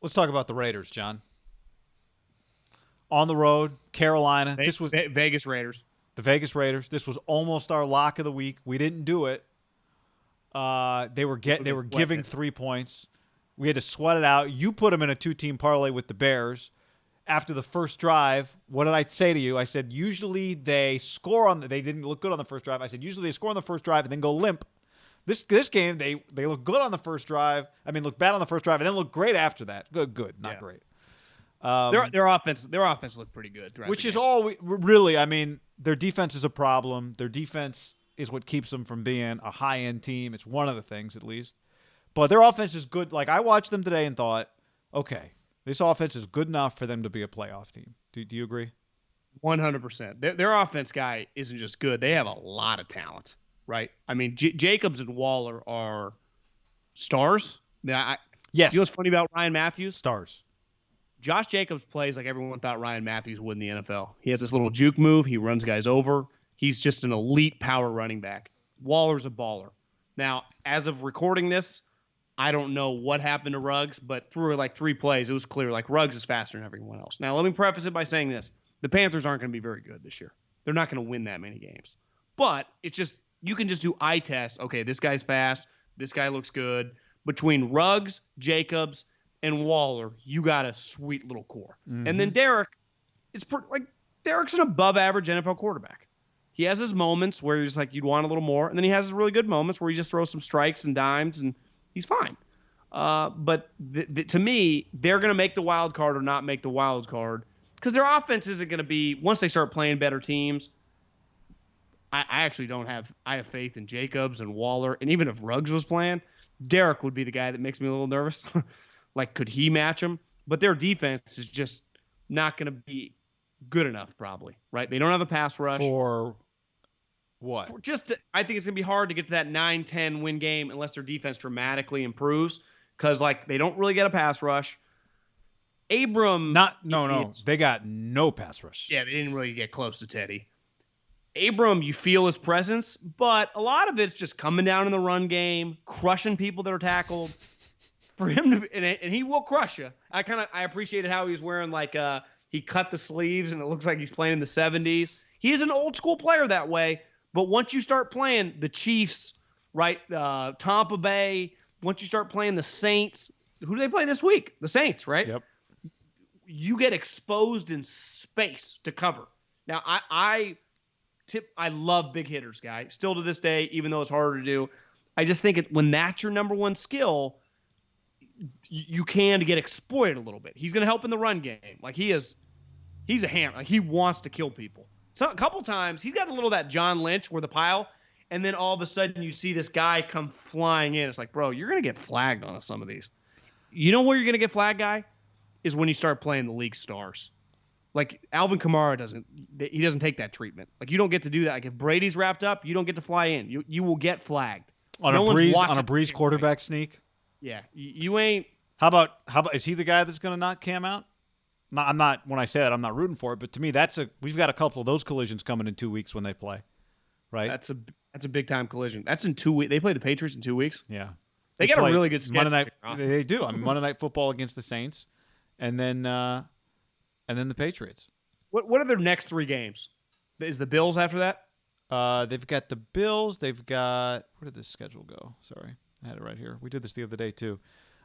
Let's talk about the Raiders, John. On the road, Carolina. This was Vegas Raiders. The Vegas Raiders. This was almost our lock of the week. We didn't do it. They were giving 3 points. We had to sweat it out. You put them in a 2-team parlay with the Bears. After the first drive, what did I say to you? I said usually they score they didn't look good on the first drive. I said usually they score on the first drive and then go limp. This game they look good on the first drive. I mean, look bad on the first drive and then look great after that. Good, not great. Their offense looked pretty good throughout. Which is all we really. I mean, their defense is a problem. Their defense is what keeps them from being a high-end team. It's one of the things, at least. But their offense is good. Like, I watched them today and thought, okay, this offense is good enough for them to be a playoff team. Do you agree? 100%. Their offense guy isn't just good. They have a lot of talent, right? I mean, Jacobs and Waller are stars. Yes. You know what's funny about Ryan Matthews? Stars. Josh Jacobs plays like everyone thought Ryan Matthews would in the NFL. He has this little juke move. He runs guys over. He's just an elite power running back. Waller's a baller. Now, as of recording this, I don't know what happened to Ruggs, but through like 3 plays, it was clear like Ruggs is faster than everyone else. Now, let me preface it by saying this. The Panthers aren't going to be very good this year. They're not going to win that many games. But it's just, you can just do eye test. Okay, this guy's fast. This guy looks good. Between Ruggs, Jacobs, and Waller, you got a sweet little core. Mm-hmm. And then Derek, Derek's an above average NFL quarterback. He has his moments where he's like, you'd want a little more. And then he has his really good moments where he just throws some strikes and dimes and he's fine. But to me, they're going to make the wild card or not make the wild card because their offense isn't going to be, once they start playing better teams, I actually I have faith in Jacobs and Waller. And even if Ruggs was playing, Derek would be the guy that makes me a little nervous. Like, could he match him? But their defense is just not going to be good enough, probably, right? They don't have a pass rush. For what? I think it's going to be hard to get to that 9-10 win game unless their defense dramatically improves because, like, they don't really get a pass rush. Abram. They got no pass rush. Yeah, they didn't really get close to Teddy. Abram, you feel his presence, but a lot of it's just coming down in the run game, crushing people that are tackled. For him to, and he will crush you. I appreciated how he was wearing he cut the sleeves and it looks like he's playing in the 70s. He is an old school player that way, but once you start playing the Chiefs, right, Tampa Bay, once you start playing the Saints, who do they play this week? The Saints, right? Yep. You get exposed in space to cover. Now, I love big hitters, guy. Still to this day, even though it's harder to do, I just think when that's your number one skill, you can get exploited a little bit. He's going to help in the run game. Like he's a hammer. Like he wants to kill people. So a couple times he's got a little of that John Lynch where the pile, and then all of a sudden you see this guy come flying in. It's like, bro, you're going to get flagged on some of these. You know where you're going to get flagged, guy? Is when you start playing the league stars. Like Alvin Kamara doesn't take that treatment. Like you don't get to do that. Like if Brady's wrapped up, you don't get to fly in. You will get flagged. On a breeze quarterback sneak? Yeah, you ain't. How about is he the guy that's going to knock Cam out? No, I'm not. When I say that, I'm not rooting for it. But to me, we've got a couple of those collisions coming in 2 weeks when they play, right? That's a big time collision. That's in 2 weeks. They play the Patriots in 2 weeks. Yeah, they got a really good schedule. Monday night, they do. I mean, Monday Night Football against the Saints, and then the Patriots. What are their next 3 games? Is the Bills after that? They've got the Bills. They've got where did this schedule go? Sorry. I had it right here. We did this the other day too.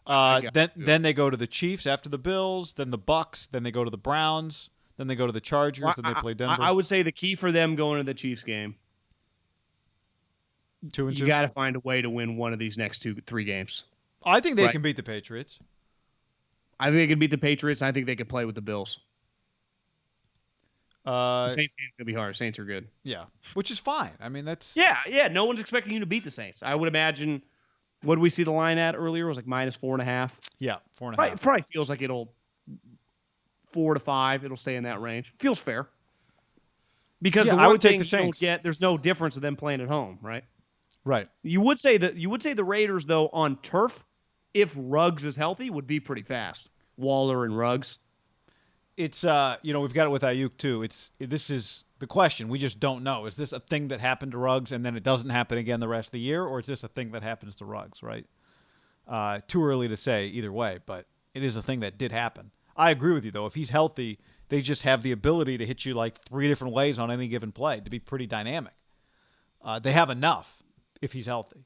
Then they go to the Chiefs after the Bills, then the Bucks, then they go to the Browns, then they go to the Chargers, then they play Denver. I would say the key for them going to the Chiefs game, 2-2. You got to find a way to win one of these next 2-3 games. I think they can beat the Patriots. I think they can beat the Patriots. I think they could play with the Bills. The Saints game's gonna be hard. Saints are good. Yeah, which is fine. I mean, that's yeah. No one's expecting you to beat the Saints. I would imagine. What did we see the line at earlier? It was like -4.5. Yeah, 4.5. Probably feels like it'll 4 to 5. It'll stay in that range. Feels fair. Because I would take the Saints. There's no difference of them playing at home, right? Right. You would say the Raiders though on turf, if Ruggs is healthy, would be pretty fast. Waller and Ruggs. It's we've got it with Ayuk too. This is the question. We just don't know. Is this a thing that happened to Ruggs and then it doesn't happen again the rest of the year, or is this a thing that happens to Ruggs? Right. Too early to say either way, but It is a thing that did happen. I agree with you, though. If he's healthy, they just have the ability to hit you like 3 different ways on any given play to be pretty dynamic. They have enough if he's healthy.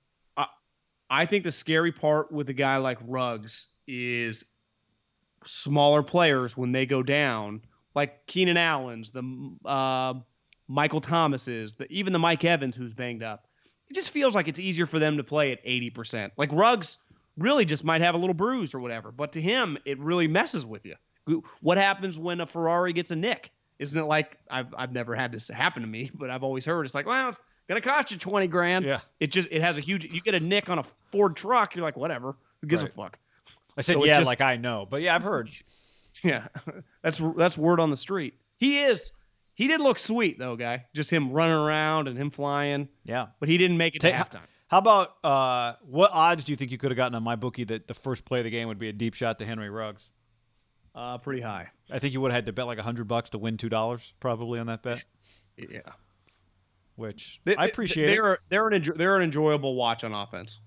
I think the scary part with a guy like Ruggs is smaller players when they go down, like Keenan Allen's, the Michael Thomas's, even the Mike Evans who's banged up. It just feels like it's easier for them to play at 80%. Like Ruggs really just might have a little bruise or whatever, but to him, it really messes with you. What happens when a Ferrari gets a nick? Isn't it like I've never had this happen to me, but I've always heard it's like, well, it's gonna cost you $20,000. Yeah. It has a huge. You get a nick on a Ford truck, you're like, whatever. Who gives a fuck? I said, so like I know, but yeah, I've heard. Yeah, that's word on the street. He did look sweet though, guy. Just him running around and him flying. Yeah, but he didn't make it to halftime. How about what odds do you think you could have gotten on my bookie that the first play of the game would be a deep shot to Henry Ruggs? Pretty high. I think you would have had to bet like $100 to win $2 probably on that bet. Yeah. Which I appreciate. They're an enjoyable watch on offense.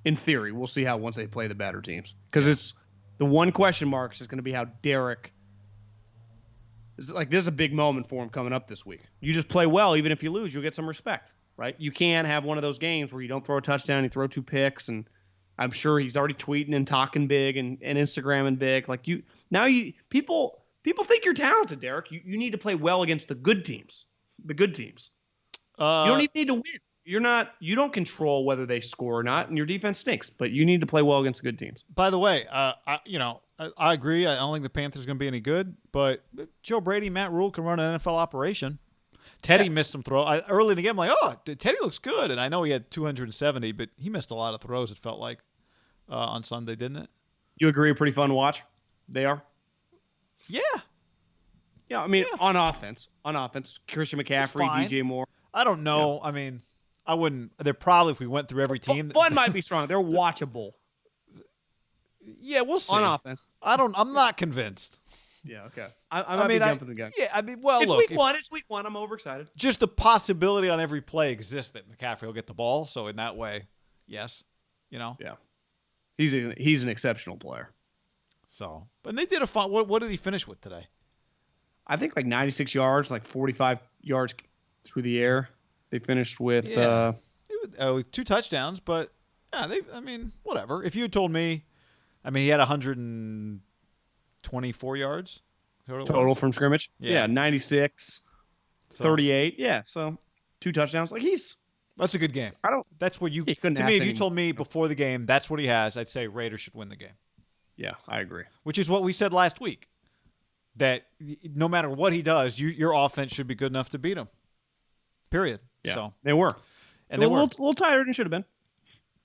In theory, we'll see how once they play the better teams. Because it's the one question mark is going to be how Derek. This is a big moment for him coming up this week. You just play well, even if you lose, you'll get some respect, right? You can't have one of those games where you don't throw a touchdown, you throw 2 picks, and I'm sure he's already tweeting and talking big and Instagramming big. Like people think you're talented, Derek. You need to play well against the good teams. The good teams. You don't even need to win. You don't control whether they score or not, and your defense stinks. But you need to play well against good teams. By the way, I agree. I don't think the Panthers are going to be any good. But Joe Brady, Matt Rule can run an NFL operation. Teddy missed some throw early in the game. I'm like, oh, Teddy looks good, and I know he had 270, but he missed a lot of throws. It felt like on Sunday, didn't it? You agree? Pretty fun to watch. They are. Yeah. Yeah, I mean, on offense, Christian McCaffrey, DJ Moore. I don't know. Yeah. I mean, I wouldn't. They're probably, if we went through every team. Fun might be strong. They're watchable. Yeah, we'll see. On offense. I'm not convinced. Yeah, okay. I might be jumping the gun. Yeah, I mean, well, it's look. It's week one. I'm overexcited. Just the possibility on every play exists that McCaffrey will get the ball. So in that way, yes. Yeah. He's an exceptional player. So, but they did a fun. What did he finish with today? I think like 96 yards, like 45 yards through the air. They finished with 2 touchdowns, but yeah, whatever. If you had told me, he had 124 yards total from scrimmage. Yeah, 96, 38. Yeah, so 2 touchdowns. Like that's a good game. That's what you. To me, if you told me before the game that's what he has, I'd say Raiders should win the game. Yeah, I agree. Which is what we said last week. That no matter what he does, your offense should be good enough to beat him. Period. Yeah, so they were. And they were. A little tired than should have been.